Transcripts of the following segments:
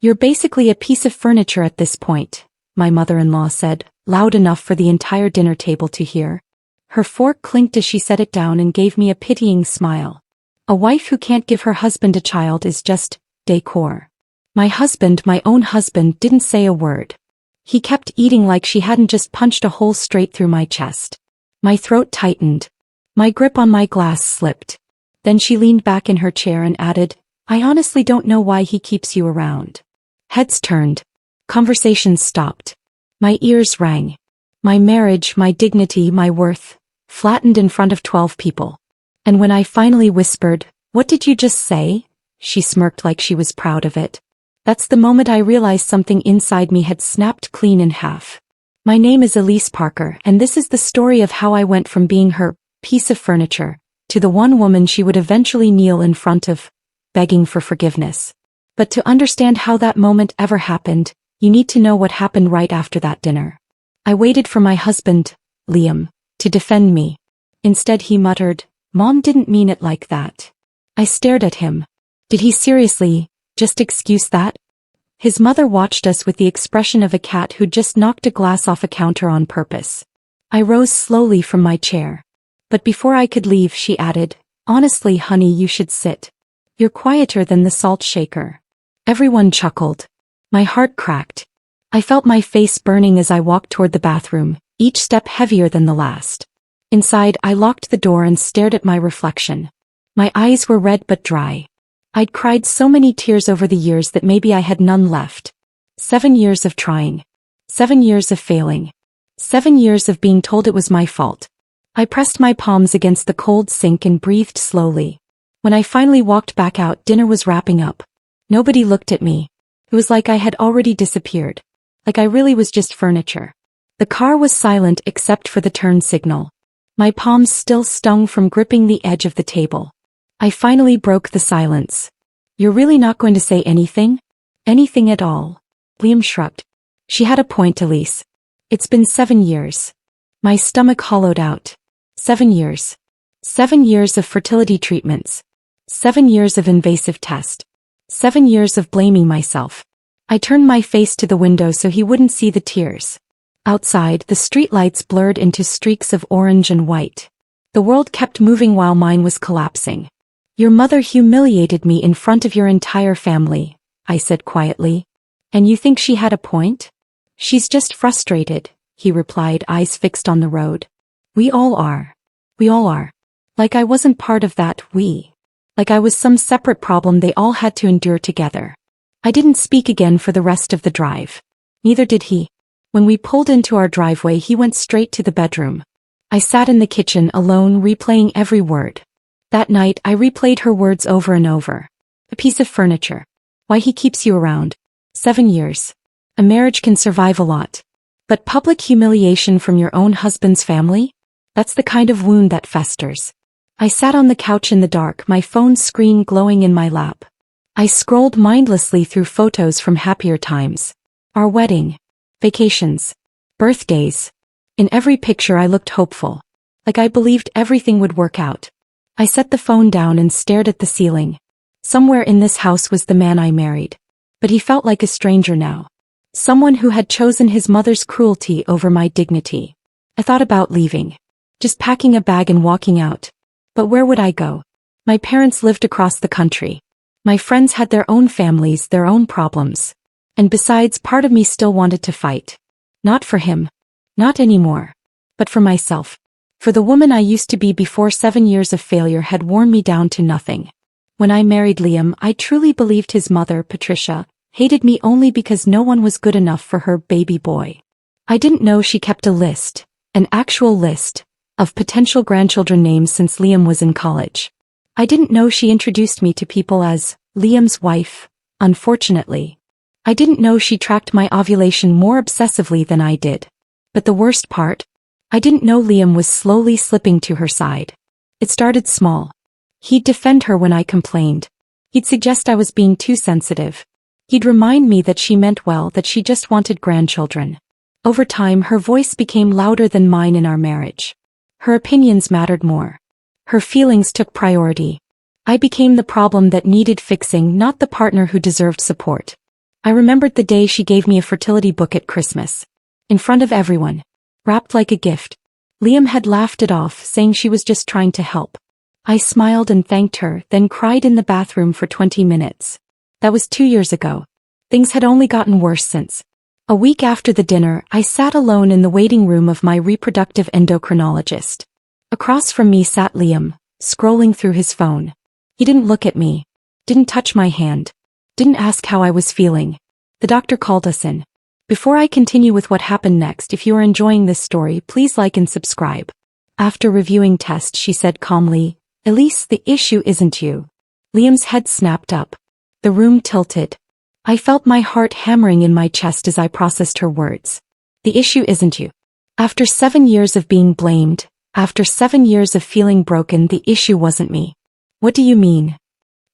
"You're basically a piece of furniture at this point," my mother-in-law said, loud enough for the entire dinner table to hear. Her fork clinked as she set it down and gave me a pitying smile. A wife who can't give her husband a child is just decor. My husband, my own husband, didn't say a word. He kept eating like she hadn't just punched a hole straight through my chest. My throat tightened. My grip on my glass slipped. Then she leaned back in her chair and added, "I honestly don't know why he keeps you around." Heads turned. Conversations stopped. My ears rang. My marriage, my dignity, my worth, flattened in front of 12 people. And when I finally whispered, "What did you just say?" she smirked like she was proud of it. That's the moment I realized something inside me had snapped clean in half. My name is Elise Parker, and this is the story of how I went from being her piece of furniture to the one woman she would eventually kneel in front of, begging for forgiveness. But to understand how that moment ever happened, you need to know what happened right after that dinner. I waited for my husband, Liam, to defend me. Instead he muttered, "Mom didn't mean it like that." I stared at him. Did he seriously just excuse that? His mother watched us with the expression of a cat who'd just knocked a glass off a counter on purpose. I rose slowly from my chair. But before I could leave, she added, "Honestly, honey, you should sit. You're quieter than the salt shaker." Everyone chuckled. My heart cracked. I felt my face burning as I walked toward the bathroom, each step heavier than the last. Inside, I locked the door and stared at my reflection. My eyes were red but dry. I'd cried so many tears over the years that maybe I had none left. 7 years of trying. 7 years of failing. 7 years of being told it was my fault. I pressed my palms against the cold sink and breathed slowly. When I finally walked back out, dinner was wrapping up. Nobody looked at me. It was like I had already disappeared. Like I really was just furniture. The car was silent except for the turn signal. My palms still stung from gripping the edge of the table. I finally broke the silence. "You're really not going to say anything? Anything at all?" Liam shrugged. "She had a point, Elise. It's been 7 years." My stomach hollowed out. 7 years. 7 years of fertility treatments. 7 years of invasive tests. 7 years of blaming myself. I turned my face to the window so he wouldn't see the tears. Outside, the streetlights blurred into streaks of orange and white. The world kept moving while mine was collapsing. "Your mother humiliated me in front of your entire family," I said quietly. "And you think she had a point?" "She's just frustrated," he replied, eyes fixed on the road. "We all are. We all are. Like I wasn't part of that we. Like I was some separate problem they all had to endure together." I didn't speak again for the rest of the drive. Neither did he. When we pulled into our driveway, he went straight to the bedroom. I sat in the kitchen alone, replaying every word. That night, I replayed her words over and over. A piece of furniture. Why he keeps you around. 7 years. A marriage can survive a lot. But public humiliation from your own husband's family? That's the kind of wound that festers. I sat on the couch in the dark, my phone screen glowing in my lap. I scrolled mindlessly through photos from happier times. Our wedding. Vacations. Birthdays. In every picture I looked hopeful. Like I believed everything would work out. I set the phone down and stared at the ceiling. Somewhere in this house was the man I married. But he felt like a stranger now. Someone who had chosen his mother's cruelty over my dignity. I thought about leaving. Just packing a bag and walking out. But where would I go? My parents lived across the country. My friends had their own families, their own problems. And besides, part of me still wanted to fight. Not for him. Not anymore. But for myself. For the woman I used to be before 7 years of failure had worn me down to nothing. When I married Liam, I truly believed his mother, Patricia, hated me only because no one was good enough for her baby boy. I didn't know she kept a list, an actual list, of potential grandchildren names since Liam was in college. I didn't know she introduced me to people as Liam's wife, unfortunately. I didn't know she tracked my ovulation more obsessively than I did. But the worst part? I didn't know Liam was slowly slipping to her side. It started small. He'd defend her when I complained. He'd suggest I was being too sensitive. He'd remind me that she meant well, that she just wanted grandchildren. Over time, her voice became louder than mine in our marriage. Her opinions mattered more. Her feelings took priority. I became the problem that needed fixing, not the partner who deserved support. I remembered the day she gave me a fertility book at Christmas. In front of everyone. Wrapped like a gift. Liam had laughed it off, saying she was just trying to help. I smiled and thanked her, then cried in the bathroom for 20 minutes. That was 2 years ago. Things had only gotten worse since. A week after the dinner, I sat alone in the waiting room of my reproductive endocrinologist. Across from me sat Liam, scrolling through his phone. He didn't look at me. Didn't touch my hand. Didn't ask how I was feeling. The doctor called us in. Before I continue with what happened next, if you are enjoying this story, please like and subscribe. After reviewing tests, she said calmly, "Elise, the issue isn't you." Liam's head snapped up. The room tilted. I felt my heart hammering in my chest as I processed her words. The issue isn't you. After 7 years of being blamed, after 7 years of feeling broken, the issue wasn't me. What do you mean?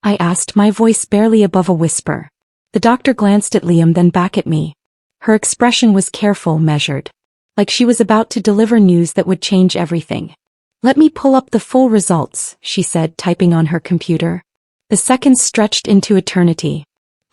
I asked, my voice barely above a whisper. The doctor glanced at Liam, then back at me. Her expression was careful, measured. Like she was about to deliver news that would change everything. "Let me pull up the full results," she said, typing on her computer. The seconds stretched into eternity.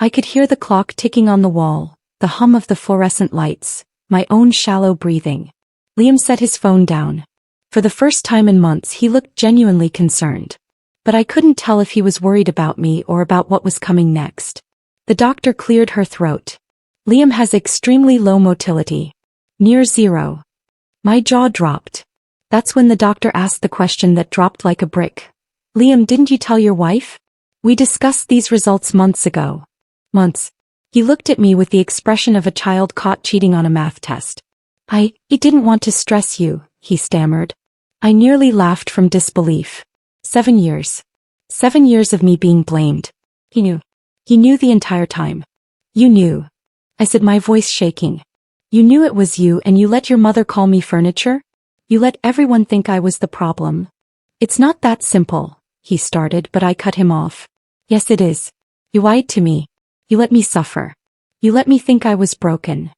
I could hear the clock ticking on the wall, the hum of the fluorescent lights, my own shallow breathing. Liam set his phone down. For the first time in months, he looked genuinely concerned. But I couldn't tell if he was worried about me or about what was coming next. The doctor cleared her throat. "Liam has extremely low motility. Near zero." My jaw dropped. That's when the doctor asked the question that dropped like a brick. "Liam, didn't you tell your wife? We discussed these results months ago." Months. He looked at me with the expression of a child caught cheating on a math test. I didn't want to stress you," he stammered. I nearly laughed from disbelief. 7 years. 7 years of me being blamed. He knew. He knew the entire time. "You knew," I said, my voice shaking. "You knew it was you, and you let your mother call me furniture? You let everyone think I was the problem." "It's not that simple," he started, but I cut him off. "Yes, it is. You lied to me. You let me suffer. You let me think I was broken."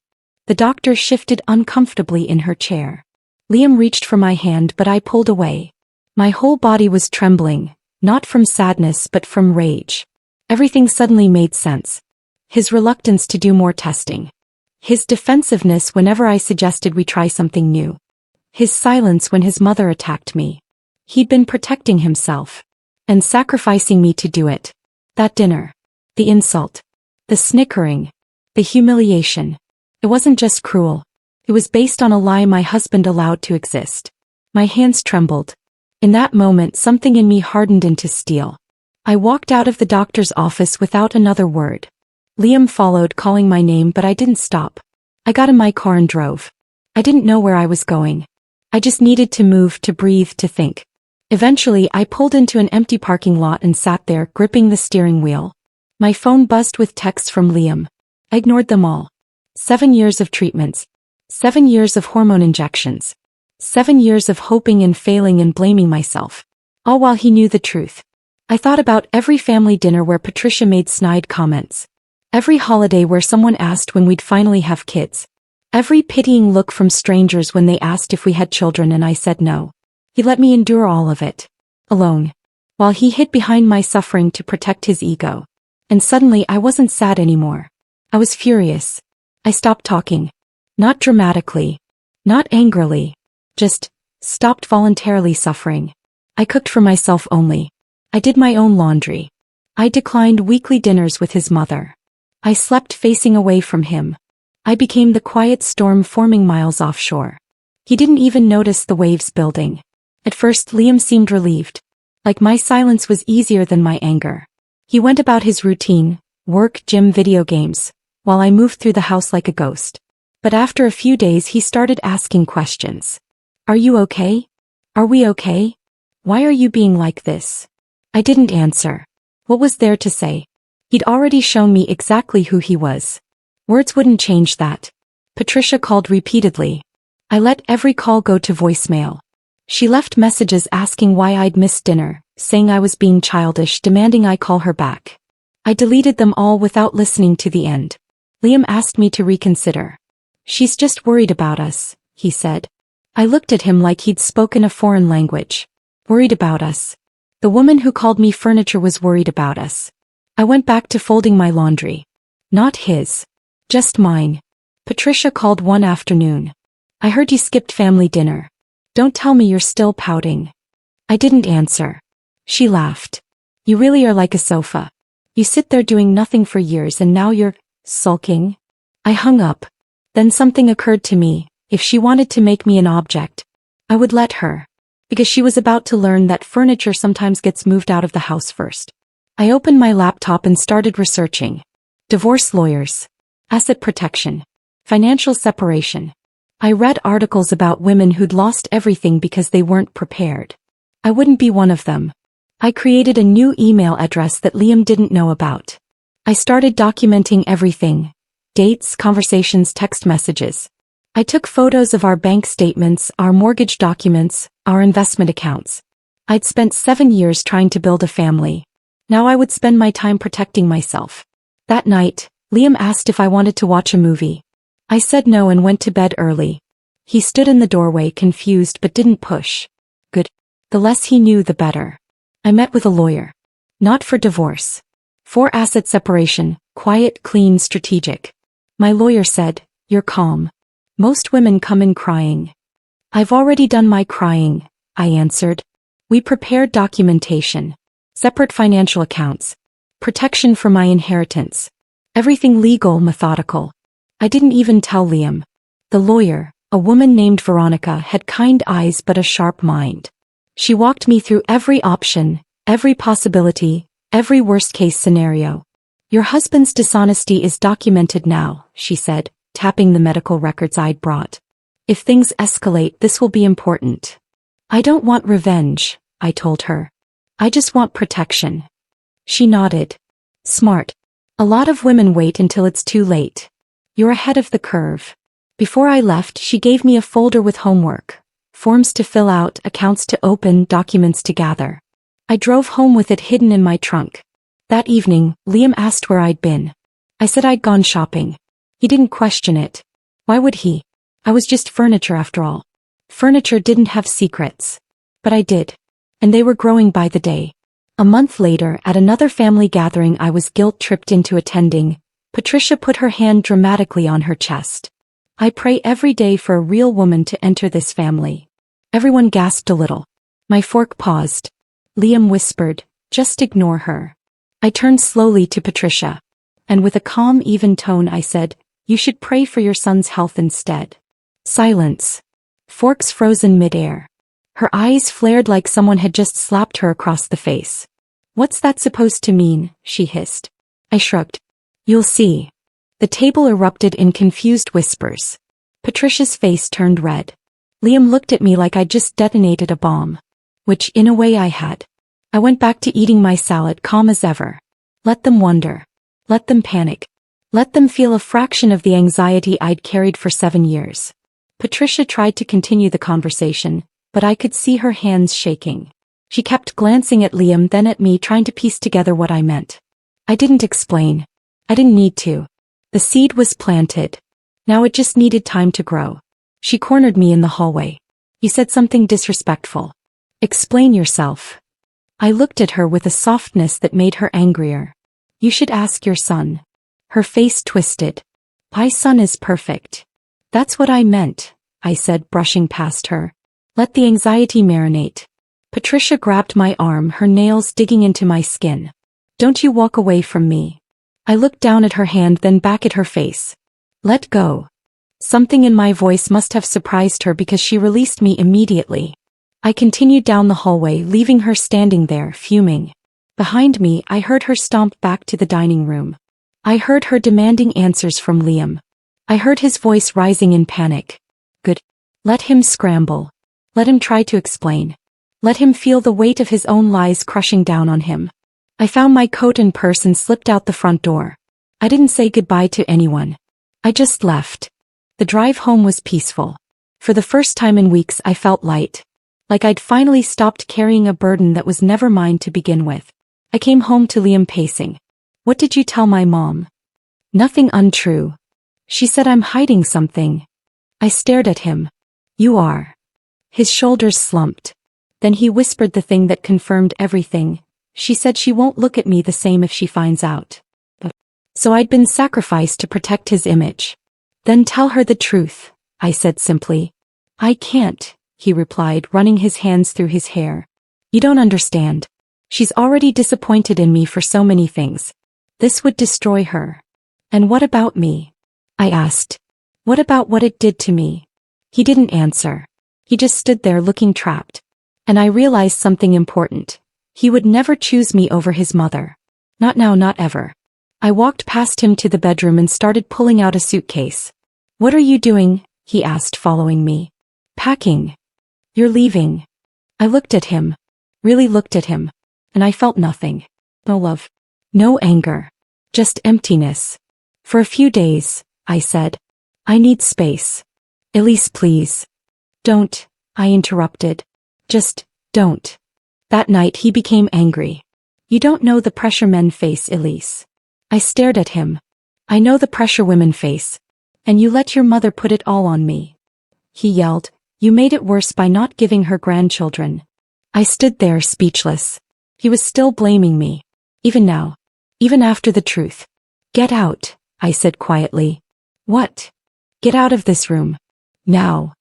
The doctor shifted uncomfortably in her chair. Liam reached for my hand, but I pulled away. My whole body was trembling, not from sadness but from rage. Everything suddenly made sense. His reluctance to do more testing. His defensiveness whenever I suggested we try something new. His silence when his mother attacked me. He'd been protecting himself. And sacrificing me to do it. That dinner. The insult. The snickering. The humiliation. It wasn't just cruel. It was based on a lie my husband allowed to exist. My hands trembled. In that moment, something in me hardened into steel. I walked out of the doctor's office without another word. Liam followed, calling my name, but I didn't stop. I got in my car and drove. I didn't know where I was going. I just needed to move, to breathe, to think. Eventually, I pulled into an empty parking lot and sat there, gripping the steering wheel. My phone buzzed with texts from Liam. I ignored them all. 7 years of treatments. 7 years of hormone injections. 7 years of hoping and failing and blaming myself. All while he knew the truth. I thought about every family dinner where Patricia made snide comments. Every holiday where someone asked when we'd finally have kids. Every pitying look from strangers when they asked if we had children and I said no. He let me endure all of it. Alone. While he hid behind my suffering to protect his ego. And suddenly I wasn't sad anymore. I was furious. I stopped talking. Not dramatically. Not angrily. Just stopped voluntarily suffering. I cooked for myself only. I did my own laundry. I declined weekly dinners with his mother. I slept facing away from him. I became the quiet storm forming miles offshore. He didn't even notice the waves building. At first, Liam seemed relieved. Like my silence was easier than my anger. He went about his routine, work, gym, video games, while I moved through the house like a ghost. But after a few days he started asking questions. "Are you okay? Are we okay? Why are you being like this?" I didn't answer. What was there to say? He'd already shown me exactly who he was. Words wouldn't change that. Patricia called repeatedly. I let every call go to voicemail. She left messages asking why I'd missed dinner, saying I was being childish, demanding I call her back. I deleted them all without listening to the end. Liam asked me to reconsider. "She's just worried about us," he said. I looked at him like he'd spoken a foreign language. Worried about us. The woman who called me furniture was worried about us. I went back to folding my laundry. Not his. Just mine. Patricia called one afternoon. I heard you skipped family dinner. Don't tell me you're still pouting. I didn't answer. She laughed. You really are like a sofa. You sit there doing nothing for years and now you're sulking? I hung up. Then something occurred to me. If she wanted to make me an object, I would let her. Because she was about to learn that furniture sometimes gets moved out of the house first. I opened my laptop and started researching. Divorce lawyers. Asset protection. Financial separation. I read articles about women who'd lost everything because they weren't prepared. I wouldn't be one of them. I created a new email address that Liam didn't know about. I started documenting everything. Dates, conversations, text messages. I took photos of our bank statements, our mortgage documents, our investment accounts. I'd spent 7 years trying to build a family. Now I would spend my time protecting myself. That night, Liam asked if I wanted to watch a movie. I said no and went to bed early. He stood in the doorway confused but didn't push. Good. The less he knew, the better. I met with a lawyer. Not for divorce. For asset separation, quiet, clean, strategic. My lawyer said, "You're calm. Most women come in crying." I've already done my crying, I answered. We prepared documentation. Separate financial accounts. Protection for my inheritance. Everything legal, methodical. I didn't even tell Liam. The lawyer, a woman named Veronica, had kind eyes but a sharp mind. She walked me through every option, every possibility, every worst-case scenario. Your husband's dishonesty is documented now, she said, tapping the medical records I'd brought. If things escalate, this will be important. I don't want revenge, I told her. I just want protection. She nodded. Smart. A lot of women wait until it's too late. You're ahead of the curve. Before I left, she gave me a folder with homework. Forms to fill out, accounts to open, documents to gather. I drove home with it hidden in my trunk. That evening, Liam asked where I'd been. I said I'd gone shopping. He didn't question it. Why would he? I was just furniture after all. Furniture didn't have secrets. But I did. And they were growing by the day. A month later, at another family gathering I was guilt-tripped into attending, Patricia put her hand dramatically on her chest. I pray every day for a real woman to enter this family. Everyone gasped a little. My fork paused. Liam whispered, just ignore her. I turned slowly to Patricia. And with a calm, even tone I said, you should pray for your son's health instead. Silence. Forks frozen midair. Her eyes flared like someone had just slapped her across the face. What's that supposed to mean? She hissed. I shrugged. You'll see. The table erupted in confused whispers. Patricia's face turned red. Liam looked at me like I'd just detonated a bomb. Which, in a way, I had. I went back to eating my salad, calm as ever. Let them wonder. Let them panic. Let them feel a fraction of the anxiety I'd carried for 7 years. Patricia tried to continue the conversation, but I could see her hands shaking. She kept glancing at Liam, then at me, trying to piece together what I meant. I didn't explain. I didn't need to. The seed was planted. Now it just needed time to grow. She cornered me in the hallway. You said something disrespectful. Explain yourself. I looked at her with a softness that made her angrier. You should ask your son. Her face twisted. My son is perfect. That's what I meant, I said, brushing past her. Let the anxiety marinate. Patricia grabbed my arm, her nails digging into my skin. Don't you walk away from me. I looked down at her hand, then back at her face. Let go. Something in my voice must have surprised her because she released me immediately. I continued down the hallway, leaving her standing there, fuming. Behind me, I heard her stomp back to the dining room. I heard her demanding answers from Liam. I heard his voice rising in panic. Good. Let him scramble. Let him try to explain. Let him feel the weight of his own lies crushing down on him. I found my coat and purse and slipped out the front door. I didn't say goodbye to anyone. I just left. The drive home was peaceful. For the first time in weeks, I felt light. Like I'd finally stopped carrying a burden that was never mine to begin with. I came home to Liam pacing. What did you tell my mom? Nothing untrue. She said I'm hiding something. I stared at him. You are. His shoulders slumped. Then he whispered the thing that confirmed everything. She said she won't look at me the same if she finds out. But So I'd been sacrificed to protect his image. Then tell her the truth, I said simply. I can't, he replied, running his hands through his hair. You don't understand. She's already disappointed in me for so many things. This would destroy her. And what about me? I asked. What about what it did to me? He didn't answer. He just stood there looking trapped. And I realized something important. He would never choose me over his mother. Not now, not ever. I walked past him to the bedroom and started pulling out a suitcase. What are you doing? He asked, following me. Packing. You're leaving. I looked at him. Really looked at him. And I felt nothing. No love. No anger. Just emptiness. For a few days, I said. I need space. Elise, please. Don't, I interrupted. Just, don't. That night he became angry. You don't know the pressure men face, Elise. I stared at him. I know the pressure women face. And you let your mother put it all on me. He yelled. You made it worse by not giving her grandchildren. I stood there speechless. He was still blaming me. Even now. Even after the truth. Get out, I said quietly. What? Get out of this room. Now.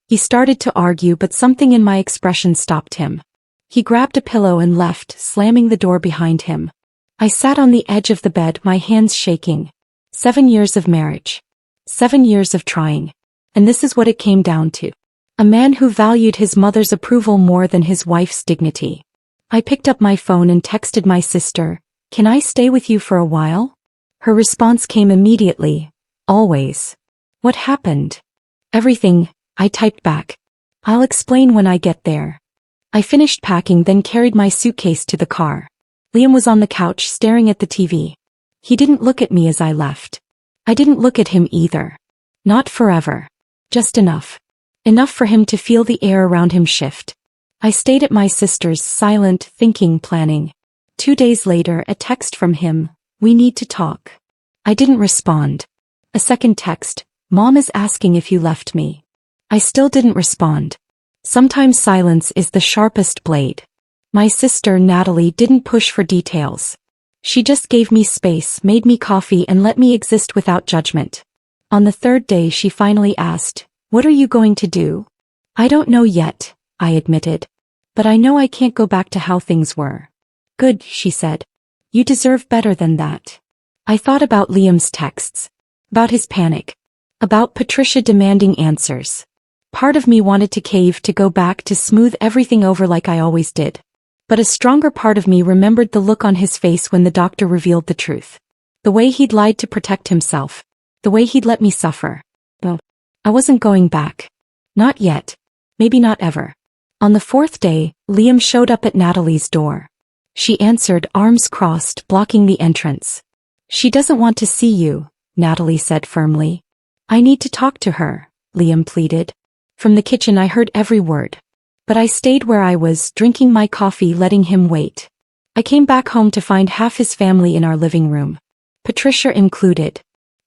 He started to argue, but something in my expression stopped him. He grabbed a pillow and left, slamming the door behind him. I sat on the edge of the bed, my hands shaking. 7 years of marriage. 7 years of trying. And this is what it came down to. A man who valued his mother's approval more than his wife's dignity. I picked up my phone and texted my sister, "Can I stay with you for a while?" Her response came immediately. Always. What happened? Everything, I typed back. I'll explain when I get there. I finished packing, then carried my suitcase to the car. Liam was on the couch staring at the TV. He didn't look at me as I left. I didn't look at him either. Not forever. Just enough. Enough for him to feel the air around him shift. I stayed at my sister's, silent, thinking, planning. 2 days later, a text from him. We need to talk. I didn't respond. A second text. Mom is asking if you left me. I still didn't respond. Sometimes silence is the sharpest blade. My sister, Natalie, didn't push for details. She just gave me space, made me coffee, and let me exist without judgment. On the 3rd day, she finally asked, "What are you going to do?" "I don't know yet," I admitted. "But I know I can't go back to how things were." "Good," she said. "You deserve better than that." I thought about Liam's texts. About his panic. About Patricia demanding answers. Part of me wanted to cave, to go back, to smooth everything over like I always did. But a stronger part of me remembered the look on his face when the doctor revealed the truth. The way he'd lied to protect himself. The way he'd let me suffer. No, I wasn't going back. Not yet. Maybe not ever. On the 4th day, Liam showed up at Natalie's door. She answered, arms crossed, blocking the entrance. "She doesn't want to see you," Natalie said firmly. "I need to talk to her," Liam pleaded. From the kitchen I heard every word. But I stayed where I was, drinking my coffee, letting him wait. I came back home to find half his family in our living room. Patricia included.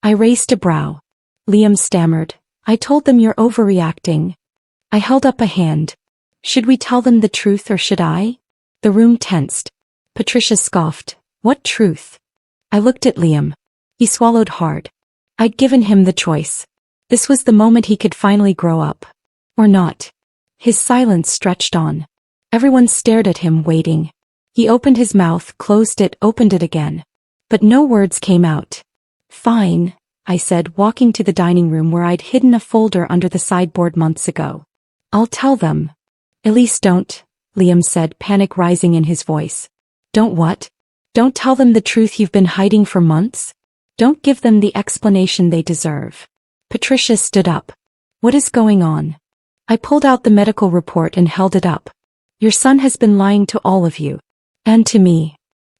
I raised a brow. Liam stammered, "I told them you're overreacting." I held up a hand. "Should we tell them the truth or should I?" The room tensed. Patricia scoffed. "What truth?" I looked at Liam. He swallowed hard. I'd given him the choice. This was the moment he could finally grow up. Or not. His silence stretched on. Everyone stared at him, waiting. He opened his mouth, closed it, opened it again. But no words came out. "Fine," I said, walking to the dining room where I'd hidden a folder under the sideboard months ago. "I'll tell them." "Elise, don't," Liam said, panic rising in his voice. "Don't what? Don't tell them the truth you've been hiding for months? Don't give them the explanation they deserve." Patricia stood up. "What is going on?" I pulled out the medical report and held it up. "Your son has been lying to all of you. And to me."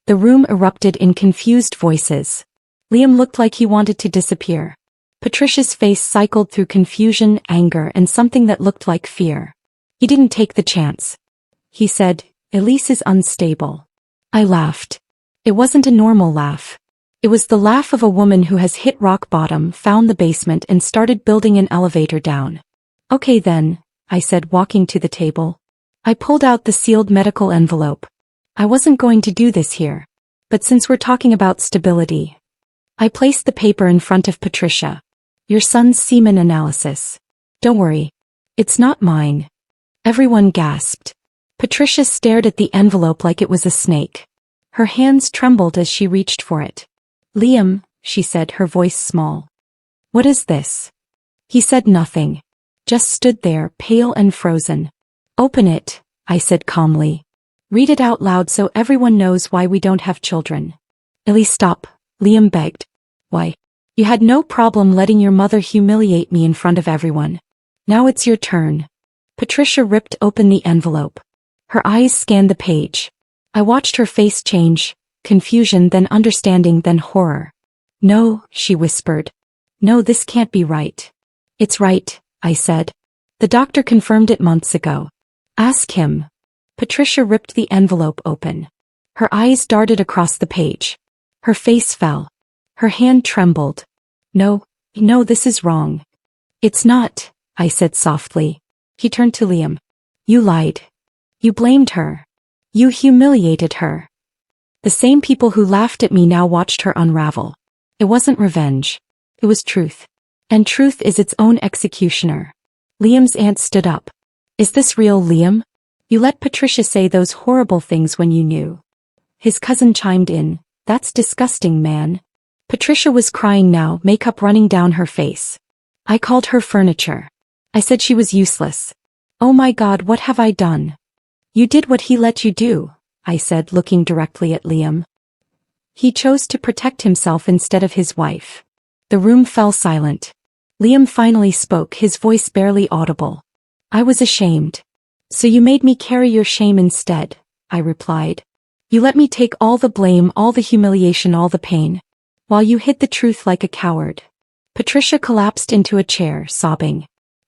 The room erupted in confused voices. Liam looked like he wanted to disappear. Patricia's face cycled through confusion, anger, and something that looked like fear. He didn't take the chance. He said, "Elise is unstable." I laughed. It wasn't a normal laugh. It was the laugh of a woman who has hit rock bottom, found the basement, and started building an elevator down. "Okay then," I said, walking to the table. I pulled out the sealed medical envelope. I wasn't going to do this here. But since we're talking about stability, I placed the paper in front of Patricia. Your son's semen analysis. Don't worry. It's not mine. Everyone gasped. Patricia stared at the envelope like it was a snake. Her hands trembled as she reached for it. Liam, she said, her voice small. What is this? He said nothing. Just stood there, pale and frozen. Open it, I said calmly. Read it out loud so everyone knows why we don't have children. Ellie, stop, Liam begged. Why? You had no problem letting your mother humiliate me in front of everyone. Now it's your turn. Patricia ripped open the envelope. Her eyes scanned the page. I watched her face change, confusion, then understanding, then horror. No, she whispered. No, this can't be right. It's right, I said. The doctor confirmed it months ago. Ask him. Patricia ripped the envelope open. Her eyes darted across the page. Her face fell. Her hand trembled. No, this is wrong. It's not, I said softly. He turned to Liam. You lied. You blamed her. You humiliated her. The same people who laughed at me now watched her unravel. It wasn't revenge. It was truth. And truth is its own executioner. Liam's aunt stood up. Is this real, Liam? You let Patricia say those horrible things when you knew. His cousin chimed in. That's disgusting, man. Patricia was crying now, makeup running down her face. I called her furniture. I said she was useless. Oh my God, what have I done? You did what he let you do, I said, looking directly at Liam. He chose to protect himself instead of his wife. The room fell silent. Liam finally spoke, his voice barely audible. I was ashamed. So you made me carry your shame instead, I replied. You let me take all the blame, all the humiliation, all the pain, while you hid the truth like a coward. Patricia collapsed into a chair, sobbing.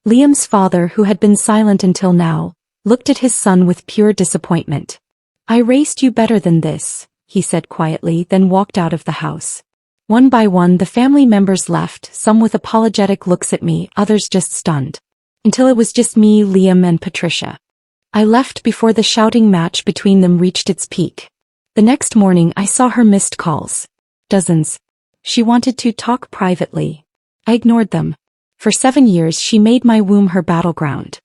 Liam's father, who had been silent until now, looked at his son with pure disappointment. I raised you better than this, he said quietly, then walked out of the house. One by one the family members left, some with apologetic looks at me, others just stunned. Until it was just me, Liam, and Patricia. I left before the shouting match between them reached its peak. The next morning I saw her missed calls. Dozens. She wanted to talk privately. I ignored them. For 7 years she made my womb her battleground.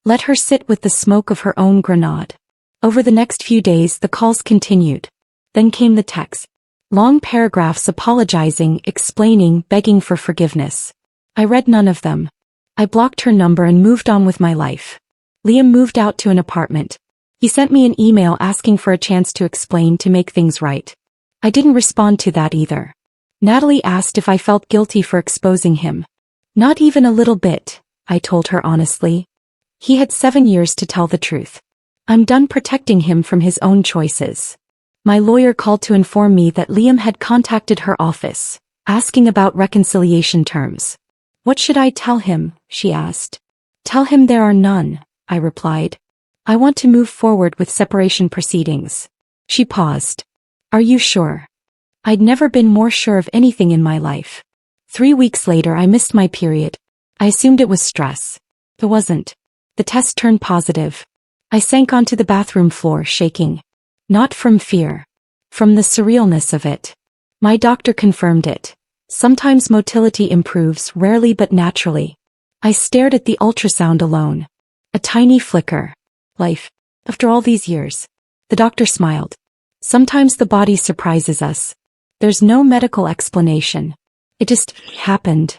Let her sit with the smoke of her own grenade. Over the next few days the calls continued. Then came the texts. Long paragraphs apologizing, explaining, begging for forgiveness. I read none of them. I blocked her number and moved on with my life. Liam moved out to an apartment. He sent me an email asking for a chance to explain, to make things right. I didn't respond to that either. Natalie asked if I felt guilty for exposing him. Not even a little bit, I told her honestly. He had 7 years to tell the truth. I'm done protecting him from his own choices. My lawyer called to inform me that Liam had contacted her office, asking about reconciliation terms. What should I tell him? She asked. Tell him there are none, I replied. I want to move forward with separation proceedings. She paused. Are you sure? I'd never been more sure of anything in my life. 3 weeks later I missed my period. I assumed it was stress. It wasn't. The test turned positive. I sank onto the bathroom floor, shaking. Not from fear. From the surrealness of it. My doctor confirmed it. Sometimes motility improves, rarely but naturally. I stared at the ultrasound alone. A tiny flicker. Life. After all these years. The doctor smiled. Sometimes the body surprises us. There's no medical explanation. It just happened.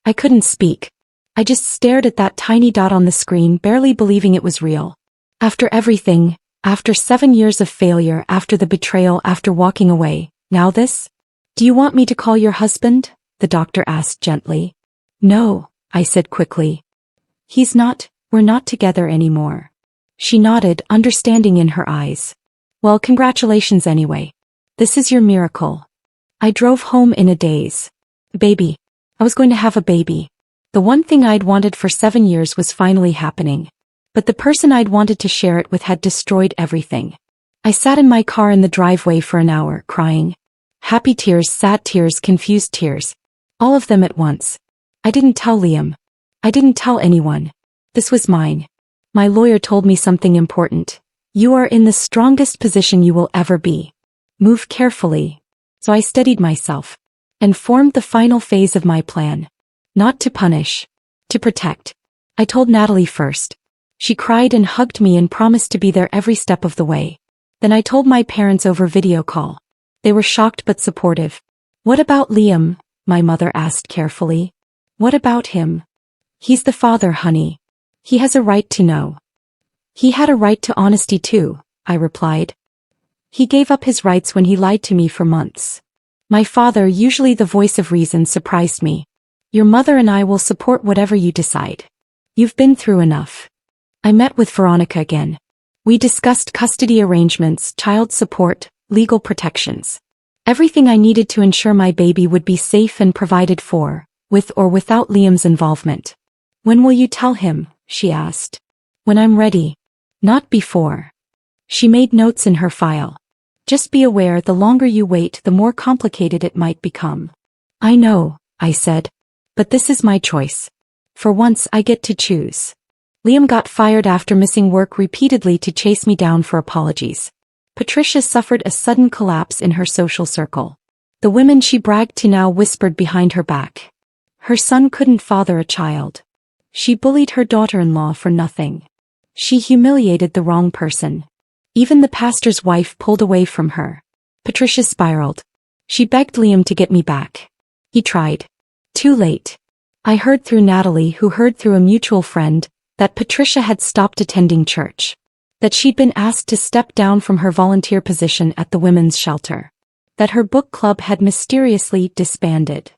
I couldn't speak. I just stared at that tiny dot on the screen, barely believing it was real. After everything, after 7 years of failure, after the betrayal, after walking away, now this? Do you want me to call your husband? The doctor asked gently. No, I said quickly. We're not together anymore. She nodded, understanding in her eyes. Well, congratulations anyway. This is your miracle. I drove home in a daze. Baby. I was going to have a baby. The one thing I'd wanted for 7 years was finally happening. But the person I'd wanted to share it with had destroyed everything. I sat in my car in the driveway for an hour, crying. Happy tears, sad tears, confused tears. All of them at once. I didn't tell Liam. I didn't tell anyone. This was mine. My lawyer told me something important. You are in the strongest position you will ever be. Move carefully. So I steadied myself. and formed the final phase of my plan. Not to punish. To protect. I told Natalie first. She cried and hugged me and promised to be there every step of the way. Then I told my parents over video call. They were shocked but supportive. What about Liam? My mother asked carefully. What about him? He's the father, honey. He has a right to know. He had a right to honesty too, I replied. He gave up his rights when he lied to me for months. My father, usually the voice of reason, surprised me. Your mother and I will support whatever you decide. You've been through enough. I met with Veronica again. We discussed custody arrangements, child support, legal protections. Everything I needed to ensure my baby would be safe and provided for, with or without Liam's involvement. When will you tell him? She asked. When I'm ready. Not before. She made notes in her file. Just be aware the longer you wait, the more complicated it might become. I know, I said. But this is my choice. For once I get to choose. Liam got fired after missing work repeatedly to chase me down for apologies. Patricia suffered a sudden collapse in her social circle. The women she bragged to now whispered behind her back. Her son couldn't father a child. She bullied her daughter-in-law for nothing. She humiliated the wrong person. Even the pastor's wife pulled away from her. Patricia spiraled. She begged Liam to get me back. He tried. Too late. I heard through Natalie, who heard through a mutual friend, that Patricia had stopped attending church. That she'd been asked to step down from her volunteer position at the women's shelter. That her book club had mysteriously disbanded.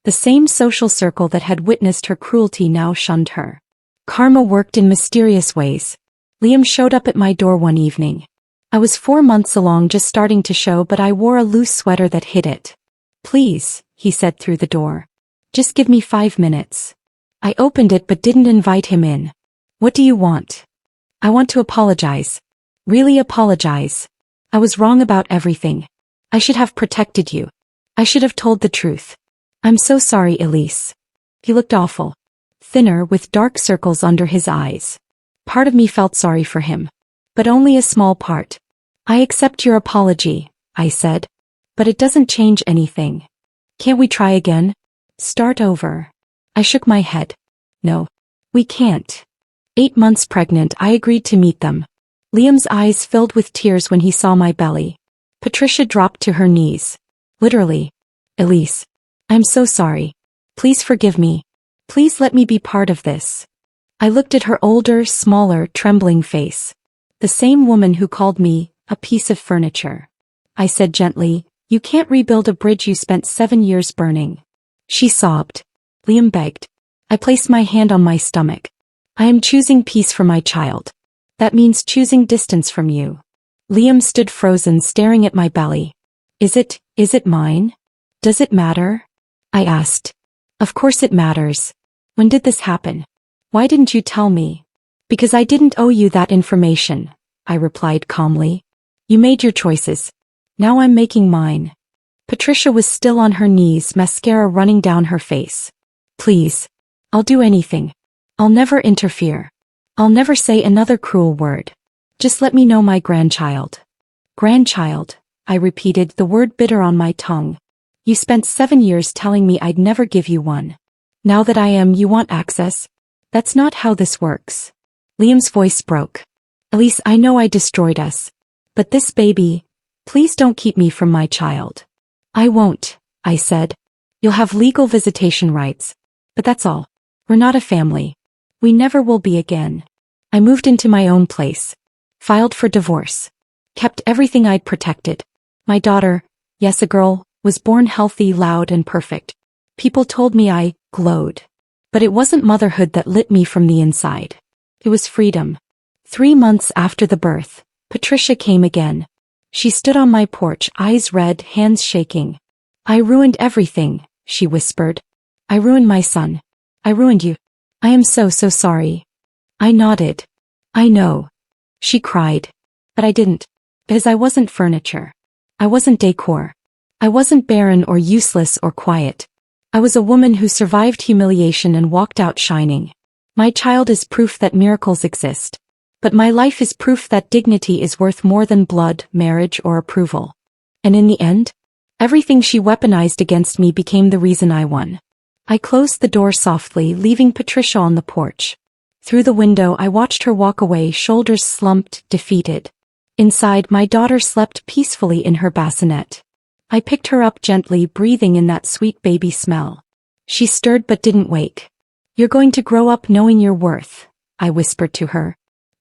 The same social circle that had witnessed her cruelty now shunned her. Karma worked in mysterious ways. Liam showed up at my door one evening. I was 4 months along, just starting to show, but I wore a loose sweater that hid it. Please, he said through the door. Just give me 5 minutes. I opened it but didn't invite him in. What do you want? I want to apologize. Really apologize. I was wrong about everything. I should have protected you. I should have told the truth. I'm so sorry, Elise. He looked awful. Thinner, with dark circles under his eyes. Part of me felt sorry for him. But only a small part. I accept your apology, I said. But it doesn't change anything. Can't we try again? Start over. I shook my head. No. We can't. 8 months pregnant, I agreed to meet them. Liam's eyes filled with tears when he saw my belly. Patricia dropped to her knees. Literally. Elise. I'm so sorry. Please forgive me. Please let me be part of this. I looked at her older, smaller, trembling face. The same woman who called me a piece of furniture. I said gently, you can't rebuild a bridge you spent 7 years burning. She sobbed. Liam begged. I placed my hand on my stomach. I am choosing peace for my child. That means choosing distance from you. Liam stood frozen, staring at my belly. Is it mine? Does it matter? I asked. Of course it matters. When did this happen? Why didn't you tell me? Because I didn't owe you that information, I replied calmly. You made your choices. Now I'm making mine. Patricia was still on her knees, mascara running down her face. Please. I'll do anything. I'll never interfere. I'll never say another cruel word. Just let me know my grandchild. Grandchild, I repeated, the word bitter on my tongue. You spent 7 years telling me I'd never give you one. Now that I am, you want access? That's not how this works. Liam's voice broke. Elise, I know I destroyed us. But this baby, please don't keep me from my child. I won't, I said. You'll have legal visitation rights. But that's all. We're not a family. We never will be again. I moved into my own place. Filed for divorce. Kept everything I'd protected. My daughter, yes, a girl, was born healthy, loud, and perfect. People told me I glowed. But it wasn't motherhood that lit me from the inside. It was freedom. 3 months after the birth, Patricia came again. She stood on my porch, eyes red, hands shaking. I ruined everything, she whispered. I ruined my son. I ruined you. I am so sorry. I nodded. I know. She cried. But I didn't. Because I wasn't furniture. I wasn't decor. I wasn't barren or useless or quiet. I was a woman who survived humiliation and walked out shining. My child is proof that miracles exist. But my life is proof that dignity is worth more than blood, marriage, or approval. And in the end, Everything she weaponized against me became the reason I won. I closed the door softly, leaving Patricia on the porch. Through the window I watched her walk away, shoulders slumped, defeated. Inside, my daughter slept peacefully in her bassinet. I picked her up gently, breathing in that sweet baby smell. She stirred but didn't wake. "You're going to grow up knowing your worth," I whispered to her.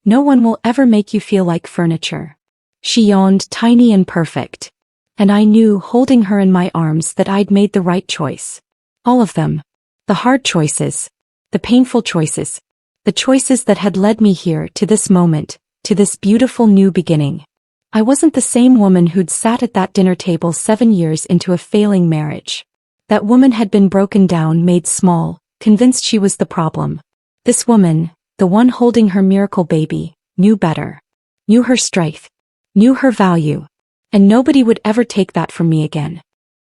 "No one will ever make you feel like furniture." She yawned, tiny and perfect. And I knew, holding her in my arms, that I'd made the right choice. All of them. The hard choices. The painful choices. The choices that had led me here, to this moment, to this beautiful new beginning. I wasn't the same woman who'd sat at that dinner table 7 years into a failing marriage. That woman had been broken down, made small, convinced she was the problem. This woman, the one holding her miracle baby, knew better. Knew her strength. Knew her value. And nobody would ever take that from me again.